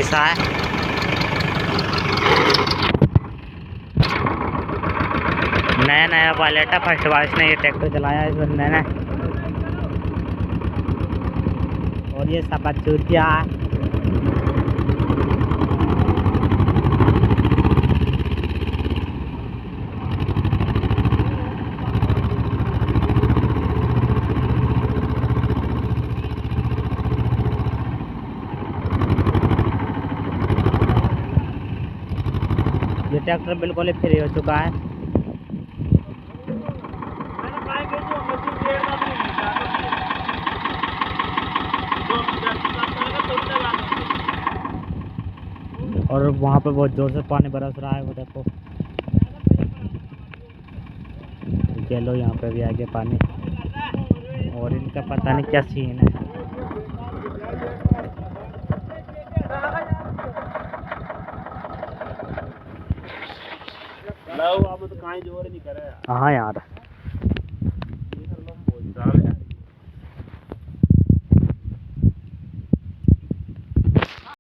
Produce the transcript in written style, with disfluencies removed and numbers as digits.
सा है। नया नया पायलट है, फर्स्ट बार इसने ये ट्रैक्टर चलाया इस बंदे ने। और ये सब बच्चूतिया है। ये ट्रैक्टर बिल्कुल ही फ्री हो चुका है। और वहाँ पे बहुत जोर से पानी बरस रहा है, वो देखो। चलो यहाँ पे भी आ गया पानी, और इनका पता नहीं क्या सीन है। हाँ यार।